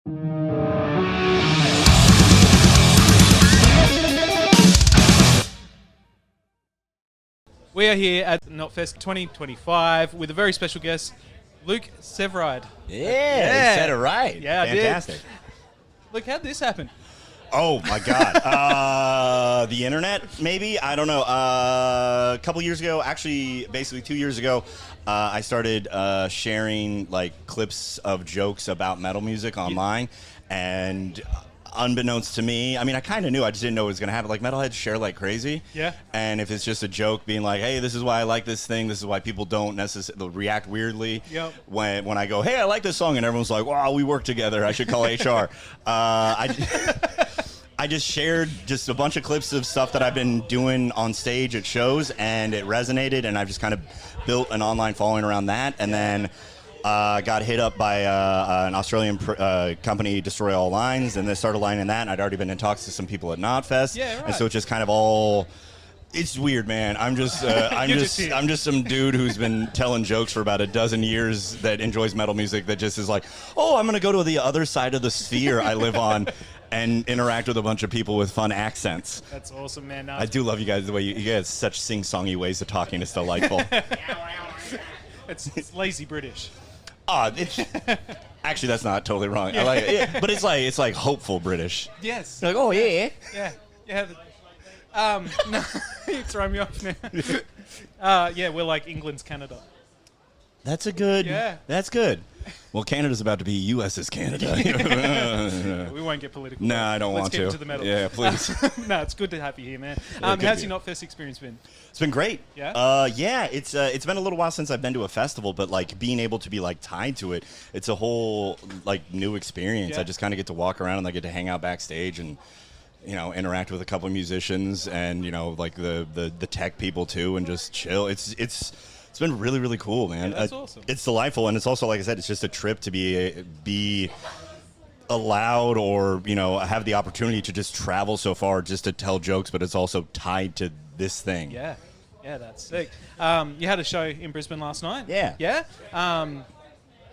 We are here at Knotfest 2025 with a very special guest, Luke Severeid. Yeah, you said it right. Yeah, fantastic. I did. Luke, how'd this happen? Oh my God, the internet maybe, I don't know. A couple years ago, actually, basically 2 years ago, I started sharing like clips of jokes about metal music online, and unbeknownst to me, I mean, I kind of knew, I just didn't know what was going to happen. Like, metalheads share like crazy. Yeah. And if it's just a joke being like, hey, this is why I like this thing, this is why people don't necessarily react weirdly. Yep. When I go, hey, I like this song, and everyone's like, wow, we work together, I should call HR. I just shared just a bunch of clips of stuff that I've been doing on stage at shows, and it resonated, and I've just kind of built an online following around that. And then got hit up by an Australian company, Destroy All Lines, and they started lining that, and I'd already been in talks to some people at Knotfest. Yeah, right. And so it's just kind of all... It's weird, man. I'm just I'm just some dude who's been telling jokes for about a dozen years that enjoys metal music, that just is like, oh, I'm gonna go to the other side of the sphere I live on and interact with a bunch of people with fun accents. That's awesome, man. No, I do love you guys, the way you guys such sing-songy ways of talking. It's delightful. it's lazy British. Actually, that's not totally wrong. Yeah. I like it, but it's like hopeful British. Yes. Like, oh yeah. Yeah. No, you throw me off now. Yeah, we're like England's Canada. That's a good. Yeah. That's good. Well, Canada's about to be U.S.'s Canada. We won't get political. No, I don't want to. Let's get into the metal. Yeah, please. No, it's good to have you here, man. Yeah, how's your Knotfest experience been? It's been great. Yeah? Yeah, it's been a little while since I've been to a festival, but like being able to be like tied to it, it's a whole like new experience. Yeah. I just kind of get to walk around and I get to hang out backstage and, you know, interact with a couple of musicians and, you know, like the tech people too, and just chill. It's been really, really cool, man. Yeah, that's awesome. It's delightful, and it's also, like I said, it's just a trip to be allowed, or, you know, have the opportunity to just travel so far just to tell jokes, but it's also tied to this thing. Yeah, that's sick. You had a show in Brisbane last night. Yeah.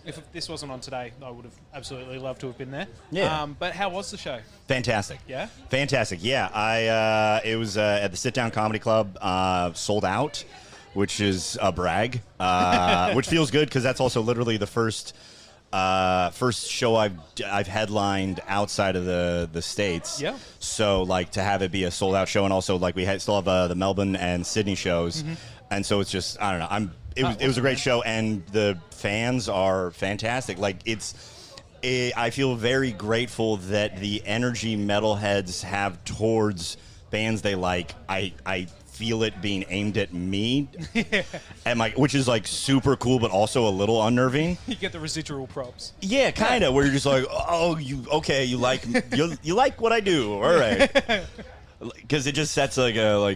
If this wasn't on today, I would have absolutely loved to have been there. Yeah. But how was the show? Fantastic. Yeah? Fantastic. Yeah. It was at the Sit Down Comedy Club, sold out, which is a brag, which feels good because that's also literally the first show I've headlined outside of the States. Yeah. So like to have it be a sold out show, and also like we still have the Melbourne and Sydney shows, and so it's just, I don't know. It was a great show, and the fans are fantastic. Like I feel very grateful that the energy metalheads have towards bands they like, I feel it being aimed at me, and which is like super cool, but also a little unnerving. You get the residual props. Yeah, kind of. Where you're just like, oh, you like you like what I do, all right? Because it just sets like how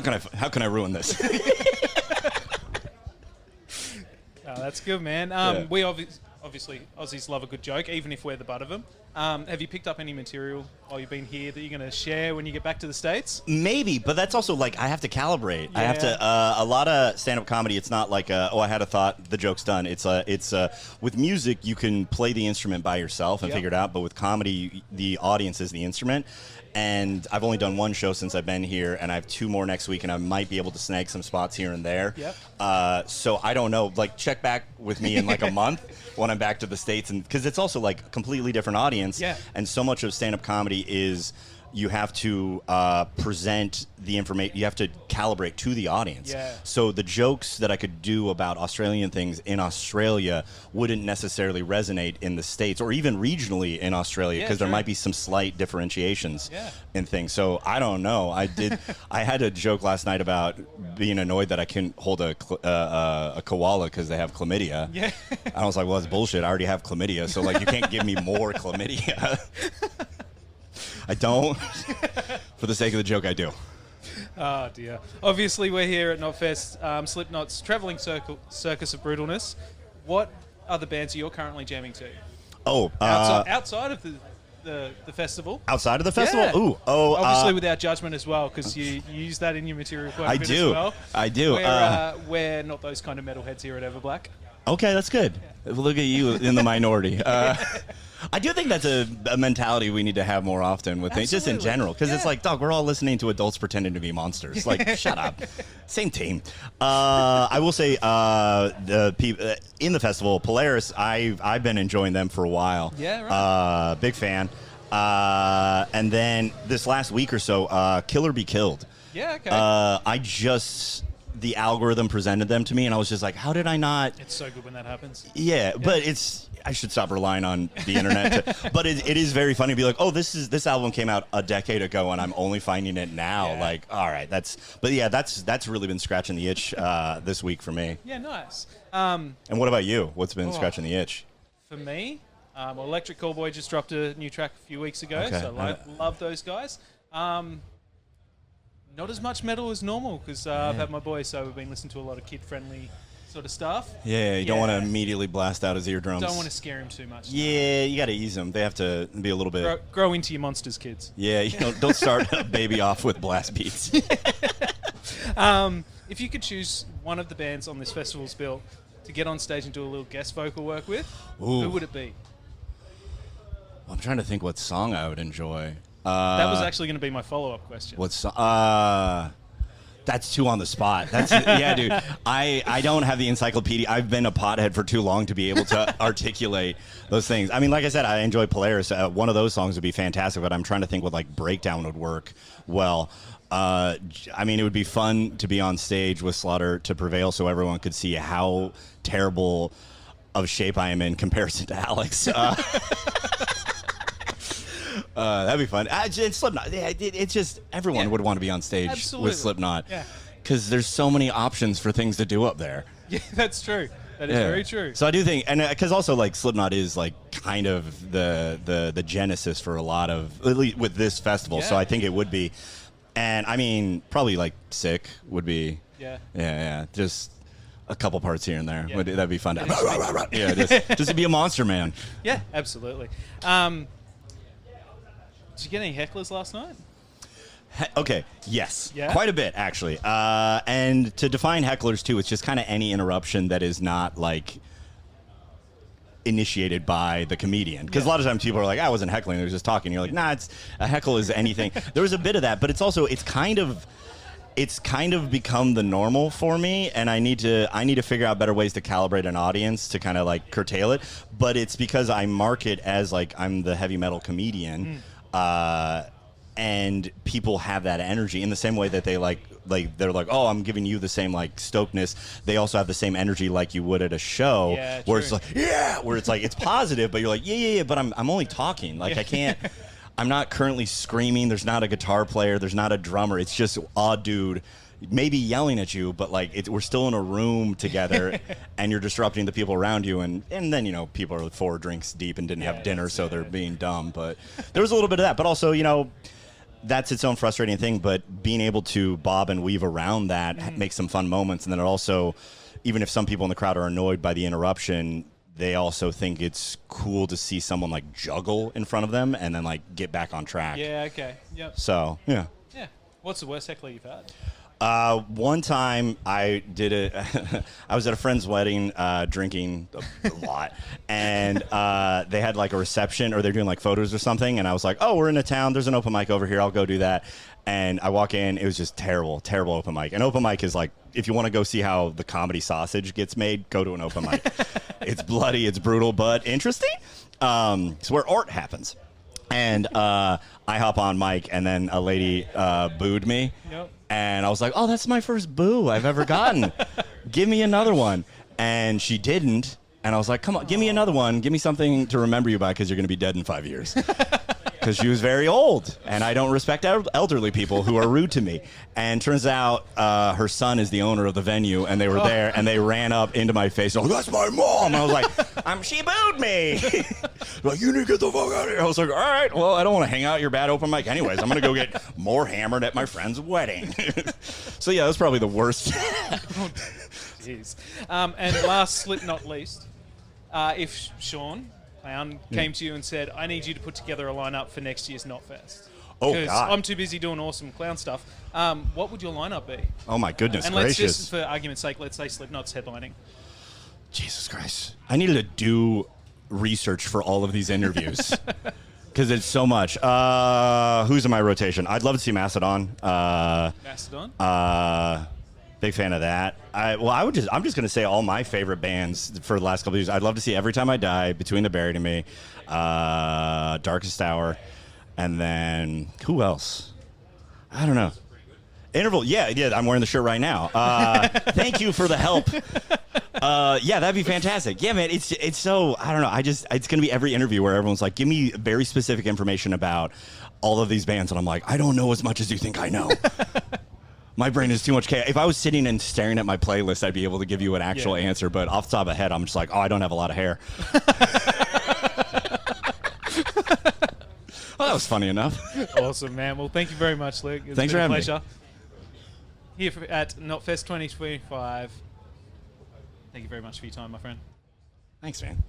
can I ruin this? That's good, man. We obviously Aussies love a good joke, even if we're the butt of them. Have you picked up any material while you've been here that you're going to share when you get back to the States? Maybe, but that's also like I have to calibrate. Yeah. I have to. A lot of stand-up comedy, it's not like I had a thought, the joke's done. It's with music you can play the instrument by yourself and figure it out, but with comedy the audience is the instrument. And I've only done one show since I've been here, and I have 2 more next week, and I might be able to snag some spots here and there. Yep. So I don't know. Like, check back with me in like a month when I'm back to the States, and because it's also like a completely different audience. Yeah. And so much of stand-up comedy is you have to present the information. You have to calibrate to the audience. Yeah. So the jokes that I could do about Australian things in Australia wouldn't necessarily resonate in the States, or even regionally in Australia, because there might be some slight differentiations in things. So I don't know. I had a joke last night about being annoyed that I couldn't hold a koala because they have chlamydia. Yeah. And I was like, well, that's bullshit. I already have chlamydia, so like you can't give me more chlamydia. I don't. For the sake of the joke, I do. Oh, dear. Obviously, we're here at Knotfest, Slipknot's travelling circus of brutalness. What other bands are you currently jamming to? Oh, outside of the festival? Outside of the festival? Yeah. Ooh. Oh, obviously without judgment as well, because you use that in your material quite a bit as well. I do. We're not those kind of metalheads here at Everblack. Okay, that's good. Look at you in the minority. I do think that's a mentality we need to have more often with things, just in general, because it's like, dog, we're all listening to adults pretending to be monsters. Like, shut up. Same team. I will say, the people in the festival, Polaris, I've been enjoying them for a while. Yeah, right. Big fan. And then this last week or so, Killer Be Killed. Yeah, okay. The algorithm presented them to me, and I was just like, how did I not? It's so good when that happens. Yeah, but I should stop relying on the internet. But it is very funny to be like, oh, this album came out a decade ago, and I'm only finding it now. Yeah. Like, all right, that's really been scratching the itch this week for me. Yeah, nice. And what about you? What's been scratching the itch? For me, Electric Callboy just dropped a new track a few weeks ago, so I love those guys. Not as much metal as normal because I've had my boys, so we've been listening to a lot of kid-friendly sort of stuff. Yeah, you don't want to immediately blast out his eardrums. Don't want to scare him too much. Yeah, you got to ease them. They have to be a little bit... Grow into your monsters, kids. Yeah, don't start a baby off with blast beats. If you could choose one of the bands on this festival's bill to get on stage and do a little guest vocal work with, who would it be? I'm trying to think what song I would enjoy. That was actually going to be my follow-up question. That's too on the spot. Yeah, dude. I don't have the encyclopedia. I've been a pothead for too long to be able to articulate those things. I mean, like I said, I enjoy Polaris. One of those songs would be fantastic, but I'm trying to think what like breakdown would work well. I mean, it would be fun to be on stage with Slaughter to Prevail so everyone could see how terrible of shape I am in comparison to Alex. That'd be fun. It's Slipknot. It's just everyone would want to be on stage with Slipknot. Yeah. Because there's so many options for things to do up there. Yeah, that's true. That is very true. So I do think, and because also like Slipknot is like kind of the genesis for a lot of, at least with this festival. Yeah. So I think it would be, and I mean probably like Sick would be. Yeah. Just a couple parts here and there. Yeah. That'd be fun. Just to be a monster man. Yeah, absolutely. Did you get any hecklers last night? Okay, yes. Yeah? Quite a bit, actually. And to define hecklers, too, it's just kind of any interruption that is not, like, initiated by the comedian. Because a lot of times people are like, I wasn't heckling, I was just talking. You're like, nah, a heckle is anything. There was a bit of that, but it's kind of become the normal for me, and I need to figure out better ways to calibrate an audience to kind of, like, curtail it. But it's because I mark it as, like, I'm the heavy metal comedian. And people have that energy in the same way that they're like, oh, I'm giving you the same like stokedness. They also have the same energy like you would at a show, where it's like, where it's like it's positive, but you're like, yeah, but I'm only talking. Like I can't. I'm not currently screaming. There's not a guitar player. There's not a drummer. It's just a dude. Maybe yelling at you, but like we're still in a room together, and you're disrupting the people around you, and then people are 4 drinks deep and didn't have dinner, so they're being dumb. But there was a little bit of that, but also that's its own frustrating thing. But being able to bob and weave around that makes some fun moments, and then it also, even if some people in the crowd are annoyed by the interruption, they also think it's cool to see someone like juggle in front of them and then like get back on track. Yeah. Okay. Yep. So yeah. What's the worst heckler you've had? One time I did it. I was at a friend's wedding, drinking a lot, and they had like a reception, or they're doing like photos or something. And I was like, "Oh, we're in a town. There's an open mic over here. I'll go do that." And I walk in. It was just terrible open mic. An open mic is like, if you want to go see how the comedy sausage gets made, go to an open mic. It's bloody, it's brutal, but interesting. It's where art happens. And I hop on mic, and then a lady booed me. Yep. And I was like, oh, that's my first boo I've ever gotten. Give me another one. And she didn't. And I was like, come on, give me another one. Give me something to remember you by, because you're going to be dead in 5 years. Because she was very old, and I don't respect elderly people who are rude to me. And turns out her son is the owner of the venue, and they were there, and they ran up into my face. Oh, that's my mom. And I was like, she booed me. Like, you need to get the fuck out of here. I was like, all right, well, I don't want to hang out at your bad open mic anyways. I'm going to go get more hammered at my friend's wedding. So, yeah, that's probably the worst. Jeez. And last, but not least, if Sean Clown came to you and said, I need you to put together a lineup for next year's Knotfest. Oh, God. I'm too busy doing awesome clown stuff. What would your lineup be? Oh, my goodness and gracious. Let's just, for argument's sake, let's say Slipknot's headlining. Jesus Christ. I needed to do research for all of these interviews because it's so much. Who's in my rotation? I'd love to see Mastodon. Mastodon? Big fan of that. I'm just going to say all my favorite bands for the last couple of years. I'd love to see Every Time I Die, Between the Buried and Me, Darkest Hour, and then who else? I don't know. Interval, yeah, I'm wearing the shirt right now. Thank you for the help. Yeah, that'd be fantastic. Yeah, man, it's so, I don't know. It's going to be every interview where everyone's like, give me very specific information about all of these bands. And I'm like, I don't know as much as you think I know. My brain is too much chaos. If I was sitting and staring at my playlist, I'd be able to give you an actual answer. But off the top of my head, I'm just like, oh, I don't have a lot of hair. Well, that was funny enough. Awesome, man. Well, thank you very much, Luke. Thanks for having me. Pleasure. Here at Knotfest 2025. Thank you very much for your time, my friend. Thanks, man.